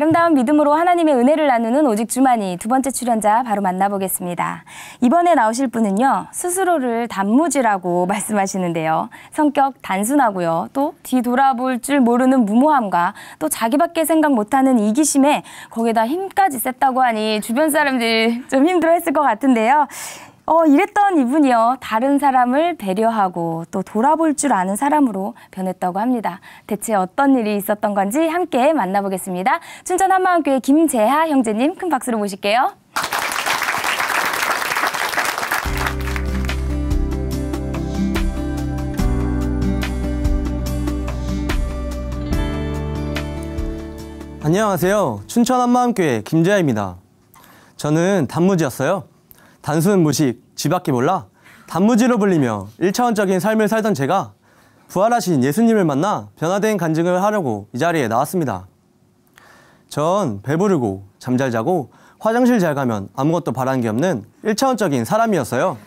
아름다운 믿음으로 하나님의 은혜를 나누는 오직 주만이 두 번째 출연자 바로 만나보겠습니다. 이번에 나오실 분은요. 스스로를 단무지라고 말씀하시는데요. 성격 단순하고요. 또 뒤돌아볼 줄 모르는 무모함과 또 자기밖에 생각 못하는 이기심에 거기다 힘까지 셌다고 하니 주변 사람들이 좀 힘들어했을 것 같은데요. 이랬던 이분이요. 다른 사람을 배려하고 또 돌아볼 줄 아는 사람으로 변했다고 합니다. 대체 어떤 일이 있었던 건지 함께 만나보겠습니다. 춘천 한마음교회 김재하 형제님 큰 박수로 모실게요. 안녕하세요. 춘천 한마음교회 김재하입니다. 저는 단무지였어요. 단순 무식, 쥐밖에 몰라 단무지로 불리며 1차원적인 삶을 살던 제가 부활하신 예수님을 만나 변화된 간증을 하려고 이 자리에 나왔습니다. 전 배부르고 잠 잘 자고 화장실 잘 가면 아무것도 바라는 게 없는 1차원적인 사람이었어요.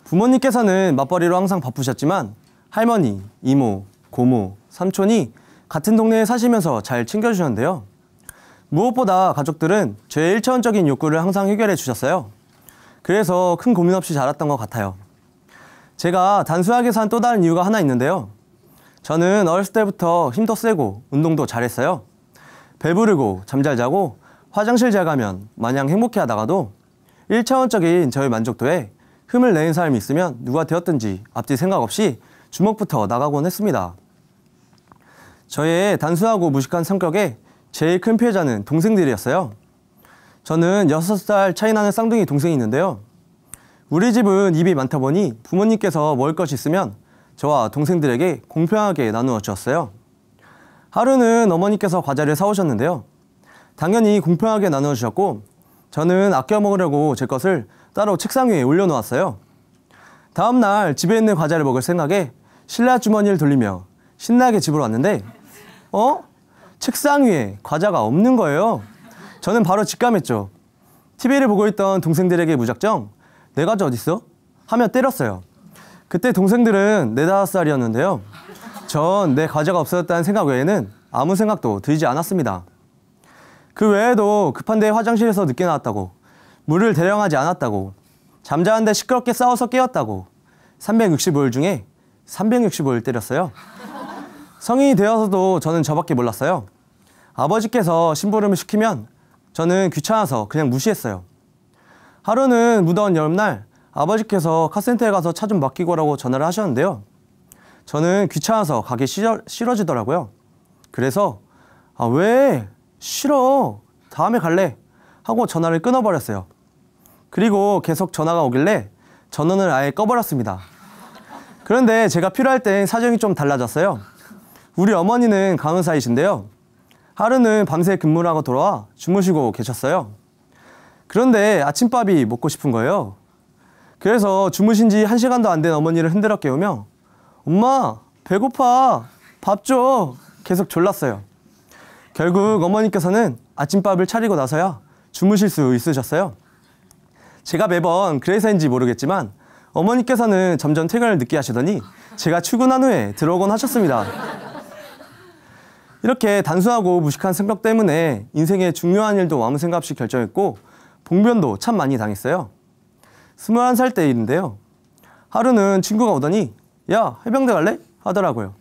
부모님께서는 맞벌이로 항상 바쁘셨지만 할머니, 이모, 고모, 삼촌이 같은 동네에 사시면서 잘 챙겨주셨는데요. 무엇보다 가족들은 제 1차원적인 욕구를 항상 해결해 주셨어요. 그래서 큰 고민 없이 자랐던 것 같아요. 제가 단순하게 산 또 다른 이유가 하나 있는데요. 저는 어렸을 때부터 힘도 세고 운동도 잘했어요. 배부르고 잠 잘 자고 화장실 잘 가면 마냥 행복해 하다가도 1차원적인 저의 만족도에 흠을 내는 사람이 있으면 누가 되었든지 앞뒤 생각 없이 주먹부터 나가곤 했습니다. 저의 단순하고 무식한 성격에 제일 큰 피해자는 동생들이었어요. 저는 6살 차이 나는 쌍둥이 동생이 있는데요. 우리 집은 입이 많다 보니 부모님께서 먹을 것이 있으면 저와 동생들에게 공평하게 나누어 주었어요. 하루는 어머니께서 과자를 사오셨는데요. 당연히 공평하게 나누어 주셨고 저는 아껴 먹으려고 제 것을 따로 책상 위에 올려놓았어요. 다음날 집에 있는 과자를 먹을 생각에 신라 주머니를 돌리며 신나게 집으로 왔는데 책상 위에 과자가 없는 거예요. 저는 바로 직감했죠. TV를 보고 있던 동생들에게 무작정 내 과자 어딨어? 하며 때렸어요. 그때 동생들은 4, 5살이었는데요. 전 내 과자가 없어졌다는 생각 외에는 아무 생각도 들지 않았습니다. 그 외에도 급한데 화장실에서 늦게 나왔다고, 물을 대령하지 않았다고, 잠자는데 시끄럽게 싸워서 깨웠다고 365일 중에 365일 때렸어요. 성인이 되어서도 저는 저밖에 몰랐어요. 아버지께서 심부름을 시키면 저는 귀찮아서 그냥 무시했어요. 하루는 무더운 여름날 아버지께서 카센터에 가서 차 좀 맡기고 오라고 전화를 하셨는데요. 저는 귀찮아서 가기 싫어지더라고요. 그래서 왜? 싫어. 다음에 갈래. 하고 전화를 끊어버렸어요. 그리고 계속 전화가 오길래 전원을 아예 꺼버렸습니다. 그런데 제가 필요할 땐 사정이 좀 달라졌어요. 우리 어머니는 간호사이신데요. 하루는 밤새 근무를 하고 돌아와 주무시고 계셨어요. 그런데 아침밥이 먹고 싶은 거예요. 그래서 주무신 지 1시간도 안 된 어머니를 흔들어 깨우며 엄마 배고파 밥 줘 계속 졸랐어요. 결국 어머니께서는 아침밥을 차리고 나서야 주무실 수 있으셨어요. 제가 매번 그래서인지 모르겠지만 어머니께서는 점점 퇴근을 늦게 하시더니 제가 출근한 후에 들어오곤 하셨습니다. 이렇게 단순하고 무식한 성격 때문에 인생의 중요한 일도 아무 생각 없이 결정했고 봉변도 참 많이 당했어요. 21살 때 일인데요. 하루는 친구가 오더니 야 해병대 갈래? 하더라고요.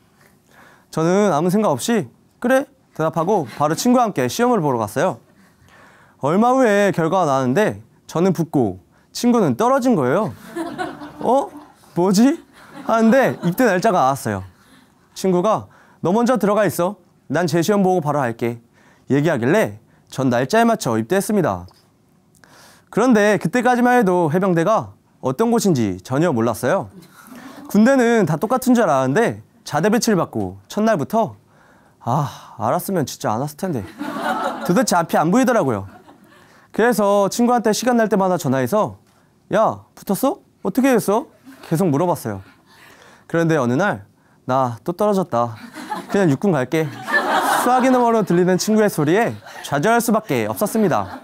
저는 아무 생각 없이 그래 대답하고 바로 친구와 함께 시험을 보러 갔어요. 얼마 후에 결과가 나왔는데 저는 붙고 친구는 떨어진 거예요. 뭐지? 하는데 입대 날짜가 나왔어요. 친구가 너 먼저 들어가 있어. 난 제 시험 보고 바로 갈게. 얘기하길래 전 날짜에 맞춰 입대했습니다. 그런데 그때까지만 해도 해병대가 어떤 곳인지 전혀 몰랐어요. 군대는 다 똑같은 줄 알았는데 자대 배치를 받고 첫날부터 알았으면 진짜 안 왔을 텐데 도대체 앞이 안 보이더라고요. 그래서 친구한테 시간 날 때마다 전화해서 야 붙었어? 어떻게 됐어? 계속 물어봤어요. 그런데 어느 날 나 또 떨어졌다. 그냥 육군 갈게. 수화기 너머로 들리는 친구의 소리에 좌절할 수밖에 없었습니다.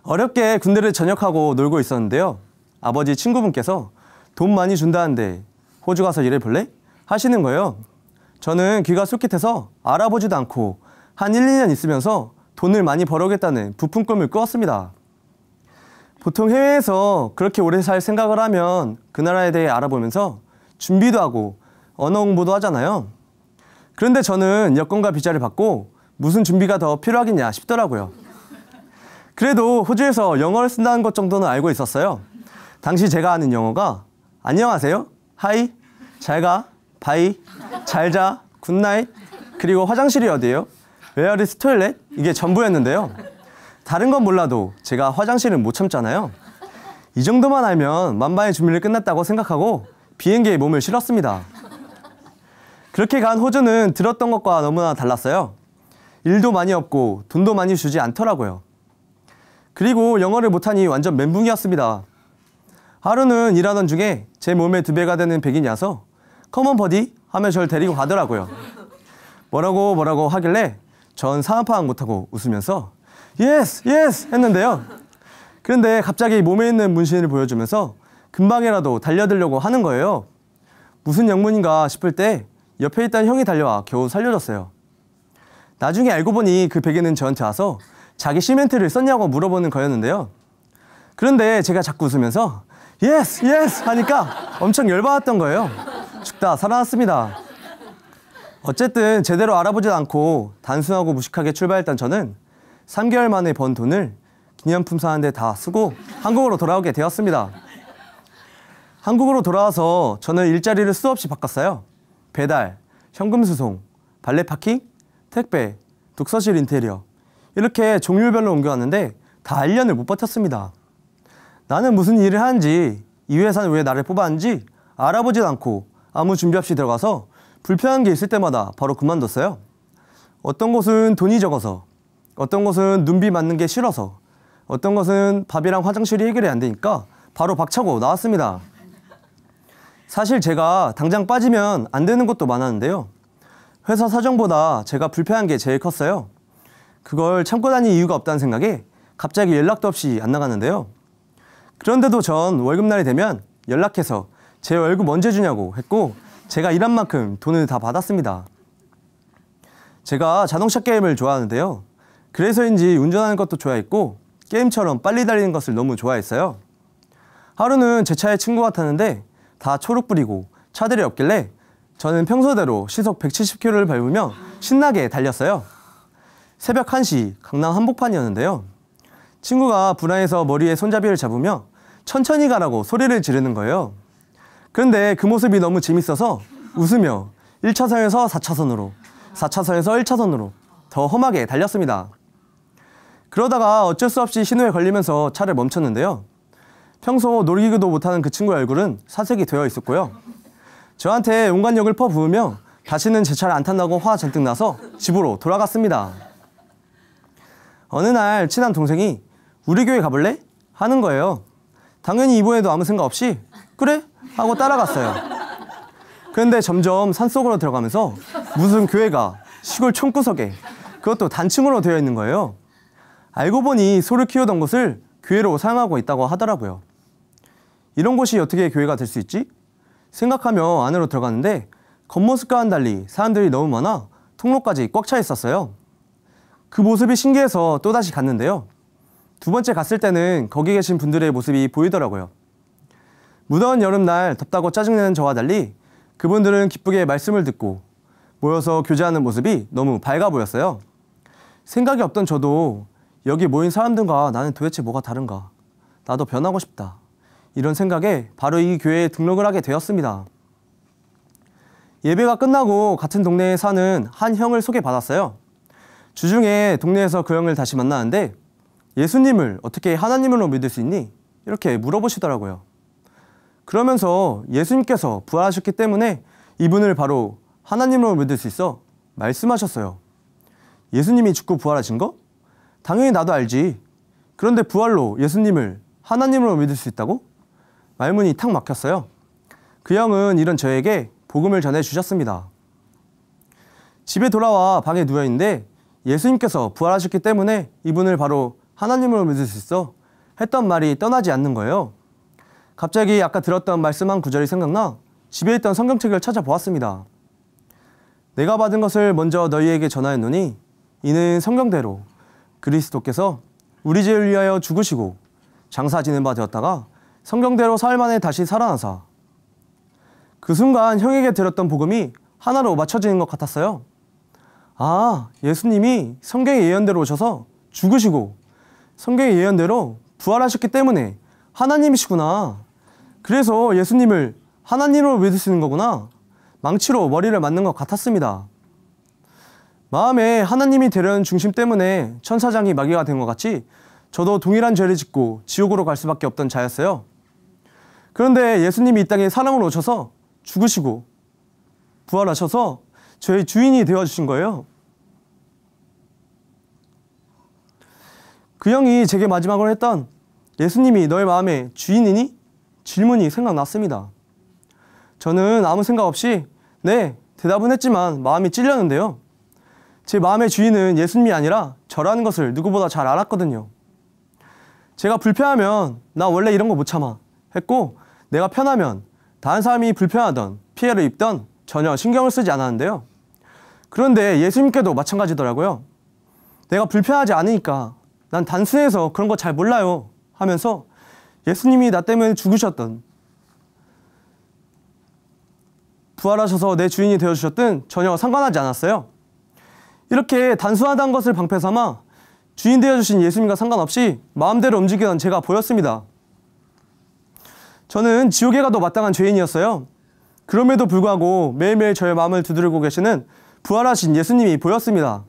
어렵게 군대를 전역하고 놀고 있었는데요. 아버지 친구분께서 돈 많이 준다는데 호주 가서 일해볼래? 하시는 거예요. 저는 귀가 솔깃해서 알아보지도 않고 한 1, 2년 있으면서 돈을 많이 벌어오겠다는 부푼 꿈을 꾸었습니다. 보통 해외에서 그렇게 오래 살 생각을 하면 그 나라에 대해 알아보면서 준비도 하고 언어 공부도 하잖아요. 그런데 저는 여권과 비자를 받고 무슨 준비가 더 필요하겠냐 싶더라고요. 그래도 호주에서 영어를 쓴다는 것 정도는 알고 있었어요. 당시 제가 아는 영어가 안녕하세요, 하이, 잘가, 바이, 잘자, 굿나잇, 그리고 화장실이 어디예요? Where is toilet? 이게 전부였는데요. 다른 건 몰라도 제가 화장실은 못 참잖아요. 이 정도만 알면 만반의 준비를 끝났다고 생각하고 비행기에 몸을 실었습니다. 그렇게 간 호주는 들었던 것과 너무나 달랐어요. 일도 많이 없고 돈도 많이 주지 않더라고요. 그리고 영어를 못하니 완전 멘붕이었습니다. 하루는 일하던 중에 제 몸의 2배가 되는 백인이 와서 컴온 버디 하며 절 데리고 가더라고요. 뭐라고 하길래 전 상황 파악 못하고 웃으면서 예스 했는데요. 그런데 갑자기 몸에 있는 문신을 보여주면서 금방이라도 달려들려고 하는 거예요. 무슨 영문인가 싶을 때 옆에 있던 형이 달려와 겨우 살려줬어요. 나중에 알고 보니 그 백인은 저한테 와서 자기 시멘트를 썼냐고 물어보는 거였는데요. 그런데 제가 자꾸 웃으면서 예스 하니까 엄청 열받았던 거예요. 죽다 살아났습니다. 어쨌든 제대로 알아보지도 않고 단순하고 무식하게 출발했던 저는 3개월 만에 번 돈을 기념품 사는데 다 쓰고 한국으로 돌아오게 되었습니다. 한국으로 돌아와서 저는 일자리를 수없이 바꿨어요. 배달, 현금 수송, 발레 파킹, 택배, 독서실 인테리어 이렇게 종류별로 옮겨왔는데 다 1년을 못 버텼습니다. 나는 무슨 일을 하는지, 이 회사는 왜 나를 뽑았는지 알아보지도 않고 아무 준비 없이 들어가서 불편한 게 있을 때마다 바로 그만뒀어요. 어떤 곳은 돈이 적어서, 어떤 곳은 눈비 맞는 게 싫어서, 어떤 것은 밥이랑 화장실이 해결이 안 되니까 바로 박차고 나왔습니다. 사실 제가 당장 빠지면 안 되는 것도 많았는데요. 회사 사정보다 제가 불편한 게 제일 컸어요. 그걸 참고 다닐 이유가 없다는 생각에 갑자기 연락도 없이 안 나갔는데요. 그런데도 전 월급날이 되면 연락해서 제 월급 언제 주냐고 했고 제가 일한 만큼 돈을 다 받았습니다. 제가 자동차 게임을 좋아하는데요. 그래서인지 운전하는 것도 좋아했고 게임처럼 빨리 달리는 것을 너무 좋아했어요. 하루는 제 차에 친구가 탔는데 다 초록불이고 차들이 없길래 저는 평소대로 시속 170km를 밟으며 신나게 달렸어요. 새벽 1시 강남 한복판이었는데요. 친구가 불안해서 머리에 손잡이를 잡으며 천천히 가라고 소리를 지르는 거예요. 그런데 그 모습이 너무 재밌어서 웃으며 1차선에서 4차선으로, 4차선에서 1차선으로 더 험하게 달렸습니다. 그러다가 어쩔 수 없이 신호에 걸리면서 차를 멈췄는데요. 평소 놀이기구도 못하는 그 친구의 얼굴은 사색이 되어 있었고요. 저한테 온갖 욕을 퍼부으며 다시는 제 차를 안 탄다고 화 잔뜩 나서 집으로 돌아갔습니다. 어느 날 친한 동생이 우리 교회 가볼래? 하는 거예요. 당연히 이번에도 아무 생각 없이 그래? 하고 따라갔어요. 그런데 점점 산속으로 들어가면서 무슨 교회가 시골 촌구석에 그것도 단층으로 되어 있는 거예요. 알고 보니 소를 키우던 곳을 교회로 사용하고 있다고 하더라고요. 이런 곳이 어떻게 교회가 될 수 있지? 생각하며 안으로 들어갔는데 겉모습과는 달리 사람들이 너무 많아 통로까지 꽉 차 있었어요. 그 모습이 신기해서 또다시 갔는데요. 2번째 갔을 때는 거기 계신 분들의 모습이 보이더라고요. 무더운 여름날 덥다고 짜증내는 저와 달리 그분들은 기쁘게 말씀을 듣고 모여서 교제하는 모습이 너무 밝아 보였어요. 생각이 없던 저도 여기 모인 사람들과 나는 도대체 뭐가 다른가? 나도 변하고 싶다. 이런 생각에 바로 이 교회에 등록을 하게 되었습니다. 예배가 끝나고 같은 동네에 사는 한 형을 소개받았어요. 주중에 동네에서 그 형을 다시 만나는데 예수님을 어떻게 하나님으로 믿을 수 있니? 이렇게 물어보시더라고요. 그러면서 예수님께서 부활하셨기 때문에 이분을 바로 하나님으로 믿을 수 있어 말씀하셨어요. 예수님이 죽고 부활하신 거? 당연히 나도 알지. 그런데 부활로 예수님을 하나님으로 믿을 수 있다고? 말문이 탁 막혔어요. 그 형은 이런 저에게 복음을 전해주셨습니다. 집에 돌아와 방에 누워있는데 예수님께서 부활하셨기 때문에 이분을 바로 하나님으로 믿을 수 있어 했던 말이 떠나지 않는 거예요. 갑자기 아까 들었던 말씀 한 구절이 생각나 집에 있던 성경책을 찾아보았습니다. 내가 받은 것을 먼저 너희에게 전하였노니 이는 성경대로 그리스도께서 우리 죄를 위하여 죽으시고 장사 지는 바 되었다가 성경대로 사흘 만에 다시 살아나사. 그 순간 형에게 들었던 복음이 하나로 맞춰지는 것 같았어요. 아, 예수님이 성경의 예언대로 오셔서 죽으시고 성경의 예언대로 부활하셨기 때문에 하나님이시구나. 그래서 예수님을 하나님으로 믿으시는 거구나. 망치로 머리를 맞는 것 같았습니다. 마음에 하나님이 되려는 중심 때문에 천사장이 마귀가 된 것 같이 저도 동일한 죄를 짓고 지옥으로 갈 수밖에 없던 자였어요. 그런데 예수님이 이 땅에 사람으로 오셔서 죽으시고 부활하셔서 저의 주인이 되어주신 거예요. 그 형이 제게 마지막으로 했던 예수님이 너의 마음의 주인이니? 질문이 생각났습니다. 저는 아무 생각 없이 네, 대답은 했지만 마음이 찔렸는데요. 제 마음의 주인은 예수님이 아니라 저라는 것을 누구보다 잘 알았거든요. 제가 불편하면 나 원래 이런 거 못 참아 했고, 내가 편하면 다른 사람이 불편하던 피해를 입던 전혀 신경을 쓰지 않았는데요. 그런데 예수님께도 마찬가지더라고요. 내가 불편하지 않으니까 난 단순해서 그런 거 잘 몰라요 하면서 예수님이 나 때문에 죽으셨던, 부활하셔서 내 주인이 되어주셨든 전혀 상관하지 않았어요. 이렇게 단순하다는 것을 방패 삼아 주인 되어주신 예수님과 상관없이 마음대로 움직이던 제가 보였습니다. 저는 지옥에 가도 마땅한 죄인이었어요. 그럼에도 불구하고 매일매일 저의 마음을 두드리고 계시는 부활하신 예수님이 보였습니다.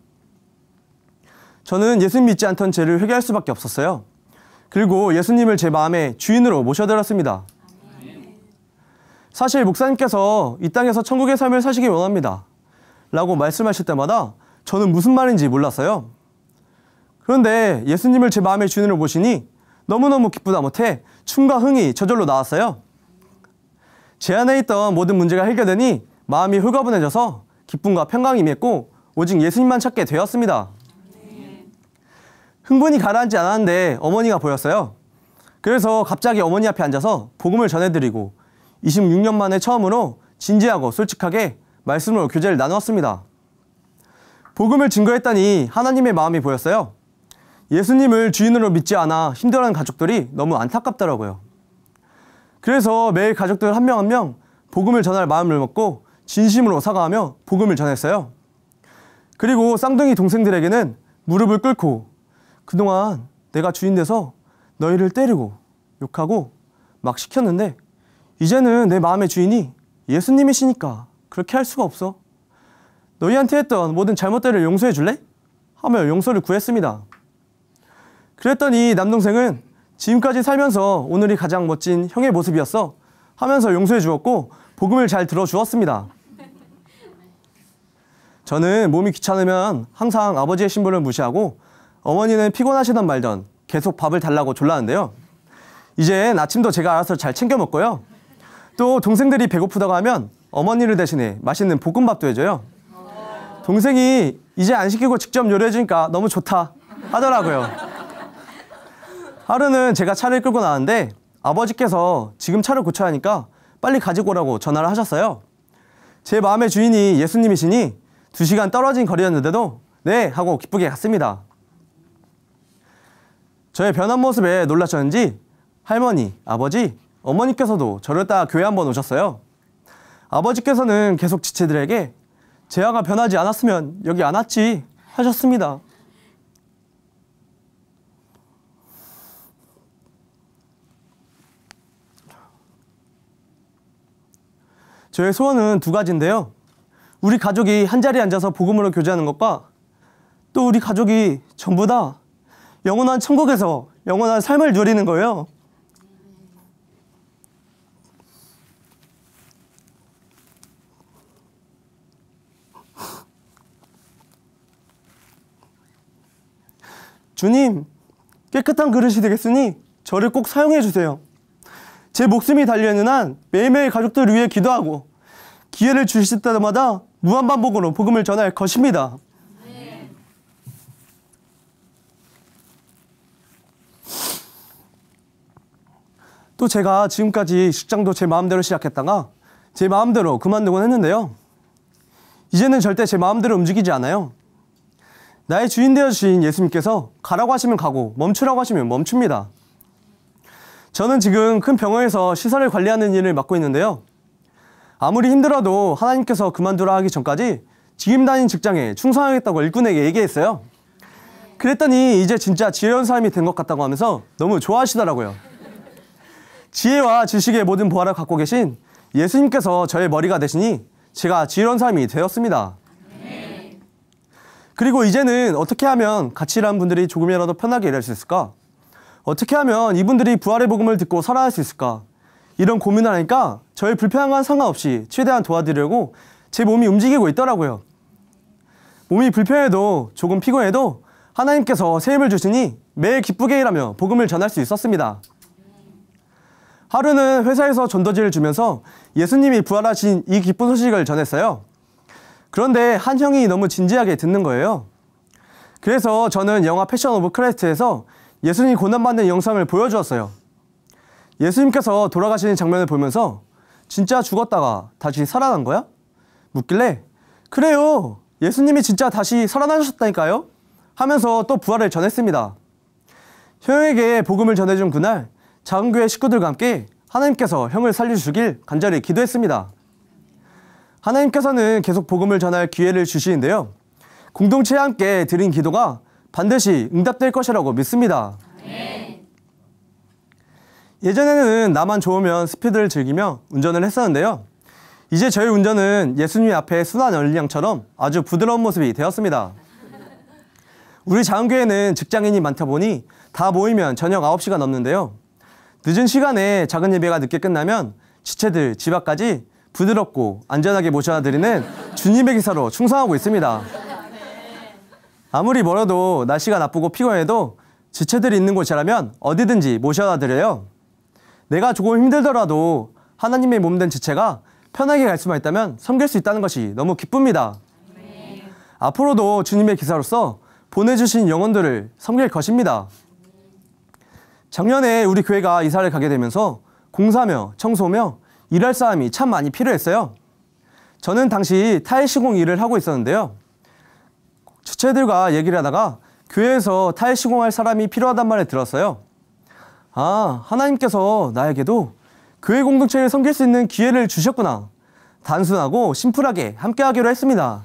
저는 예수님 믿지 않던 죄를 회개할 수밖에 없었어요. 그리고 예수님을 제 마음의 주인으로 모셔드렸습니다. 사실 목사님께서 이 땅에서 천국의 삶을 사시기 원합니다 라고 말씀하실 때마다 저는 무슨 말인지 몰랐어요. 그런데 예수님을 제 마음의 주인으로 모시니 너무너무 기쁘다 못해 춤과 흥이 저절로 나왔어요. 제 안에 있던 모든 문제가 해결되니 마음이 홀가분해져서 기쁨과 평강이 임했고 오직 예수님만 찾게 되었습니다. 흥분이 가라앉지 않았는데 어머니가 보였어요. 그래서 갑자기 어머니 앞에 앉아서 복음을 전해드리고 26년 만에 처음으로 진지하고 솔직하게 말씀으로 교제를 나누었습니다. 복음을 증거했다니 하나님의 마음이 보였어요. 예수님을 주인으로 믿지 않아 힘들어하는 가족들이 너무 안타깝더라고요. 그래서 매일 가족들 한 명 한 명 복음을 전할 마음을 먹고 진심으로 사과하며 복음을 전했어요. 그리고 쌍둥이 동생들에게는 무릎을 꿇고 그동안 내가 주인 돼서 너희를 때리고 욕하고 막 시켰는데 이제는 내 마음의 주인이 예수님이시니까 그렇게 할 수가 없어. 너희한테 했던 모든 잘못들을 용서해 줄래? 하며 용서를 구했습니다. 그랬더니 남동생은 지금까지 살면서 오늘이 가장 멋진 형의 모습이었어 하면서 용서해 주었고 복음을 잘 들어주었습니다. 저는 몸이 귀찮으면 항상 아버지의 신분을 무시하고 어머니는 피곤하시던 말던 계속 밥을 달라고 졸라는데요. 이젠 아침도 제가 알아서 잘 챙겨 먹고요. 또 동생들이 배고프다고 하면 어머니를 대신해 맛있는 볶음밥도 해줘요. 동생이 이제 안 시키고 직접 요리해주니까 너무 좋다 하더라고요. 하루는 제가 차를 끌고 나왔는데 아버지께서 지금 차를 고쳐야 하니까 빨리 가지고 오라고 전화를 하셨어요. 제 마음의 주인이 예수님이시니 2시간 떨어진 거리였는데도 네 하고 기쁘게 갔습니다. 저의 변한 모습에 놀라셨는지 할머니, 아버지, 어머니께서도 저를 따라 교회 한번 오셨어요. 아버지께서는 계속 지체들에게 재하가 변하지 않았으면 여기 안 왔지 하셨습니다. 저의 소원은 2가지인데요. 우리 가족이 한자리에 앉아서 복음으로 교제하는 것과 또 우리 가족이 전부 다 영원한 천국에서 영원한 삶을 누리는 거예요. 주님, 깨끗한 그릇이 되겠으니 저를 꼭 사용해 주세요. 제 목숨이 달려있는 한 매일매일 가족들을 위해 기도하고 기회를 주실 때마다 무한반복으로 복음을 전할 것입니다. 또 제가 지금까지 직장도 제 마음대로 시작했다가 제 마음대로 그만두곤 했는데요. 이제는 절대 제 마음대로 움직이지 않아요. 나의 주인 되어주신 예수님께서 가라고 하시면 가고 멈추라고 하시면 멈춥니다. 저는 지금 큰 병원에서 시설을 관리하는 일을 맡고 있는데요. 아무리 힘들어도 하나님께서 그만두라 하기 전까지 지금 다닌 직장에 충성하겠다고 일꾼에게 얘기했어요. 그랬더니 이제 진짜 지혜로운 사람이 된 것 같다고 하면서 너무 좋아하시더라고요. 지혜와 지식의 모든 보화를 갖고 계신 예수님께서 저의 머리가 되시니 제가 지혜로운 사람이 되었습니다. 그리고 이제는 어떻게 하면 같이 일하는 분들이 조금이라도 편하게 일할 수 있을까? 어떻게 하면 이분들이 부활의 복음을 듣고 살아날 수 있을까? 이런 고민을 하니까 저의 불편함과 상관없이 최대한 도와드리려고 제 몸이 움직이고 있더라고요. 몸이 불편해도 조금 피곤해도 하나님께서 새 힘을 주시니 매일 기쁘게 일하며 복음을 전할 수 있었습니다. 하루는 회사에서 전도지를 주면서 예수님이 부활하신 이 기쁜 소식을 전했어요. 그런데 한 형이 너무 진지하게 듣는 거예요. 그래서 저는 영화 패션 오브 크라이스트에서 예수님이 고난받는 영상을 보여주었어요. 예수님께서 돌아가시는 장면을 보면서 진짜 죽었다가 다시 살아난 거야? 묻길래 그래요. 예수님이 진짜 다시 살아나셨다니까요? 하면서 또 부활을 전했습니다. 형에게 복음을 전해준 그날 작은 교회 식구들과 함께 하나님께서 형을 살려주시길 간절히 기도했습니다. 하나님께서는 계속 복음을 전할 기회를 주시는데요. 공동체와 함께 드린 기도가 반드시 응답될 것이라고 믿습니다. 예전에는 나만 좋으면 스피드를 즐기며 운전을 했었는데요. 이제 저희 운전은 예수님 앞에 순한 어린양처럼 아주 부드러운 모습이 되었습니다. 우리 작은교회는 직장인이 많다 보니 다 모이면 저녁 9시가 넘는데요. 늦은 시간에 작은 예배가 늦게 끝나면 지체들 집 앞까지 부드럽고 안전하게 모셔다 드리는 주님의 기사로 충성하고 있습니다. 아무리 멀어도 날씨가 나쁘고 피곤해도 지체들이 있는 곳이라면 어디든지 모셔다 드려요. 내가 조금 힘들더라도 하나님의 몸된 지체가 편하게 갈 수만 있다면 섬길 수 있다는 것이 너무 기쁩니다. 앞으로도 주님의 기사로서 보내주신 영혼들을 섬길 것입니다. 작년에 우리 교회가 이사를 가게 되면서 공사며 청소며 일할 사람이 참 많이 필요했어요. 저는 당시 타일 시공 일을 하고 있었는데요. 주체들과 얘기를 하다가 교회에서 타일 시공할 사람이 필요하단 말을 들었어요. 아, 하나님께서 나에게도 교회 공동체를 섬길 수 있는 기회를 주셨구나. 단순하고 심플하게 함께하기로 했습니다.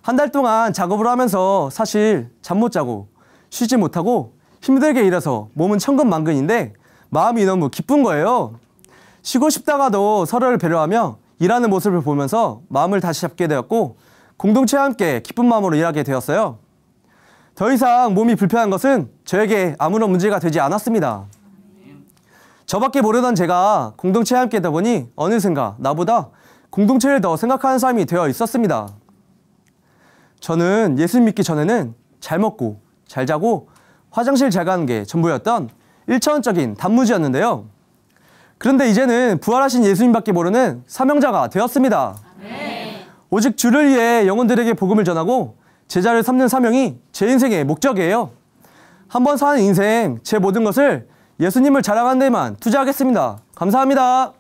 한 달 동안 작업을 하면서 사실 잠 못 자고 쉬지 못하고 힘들게 일해서 몸은 천근만근인데 마음이 너무 기쁜 거예요. 쉬고 싶다가도 서로를 배려하며 일하는 모습을 보면서 마음을 다시 잡게 되었고 공동체와 함께 기쁜 마음으로 일하게 되었어요. 더 이상 몸이 불편한 것은 저에게 아무런 문제가 되지 않았습니다. 저밖에 모르던 제가 공동체와 함께 하다 보니 어느샌가 나보다 공동체를 더 생각하는 사람이 되어 있었습니다. 저는 예수 믿기 전에는 잘 먹고 잘 자고 화장실 잘 가는 게 전부였던 1차원적인 단무지였는데요. 그런데 이제는 부활하신 예수님밖에 모르는 사명자가 되었습니다. 오직 주를 위해 영혼들에게 복음을 전하고 제자를 삼는 사명이 제 인생의 목적이에요. 한번 사는 인생 제 모든 것을 예수님을 자랑하는 데만 투자하겠습니다. 감사합니다.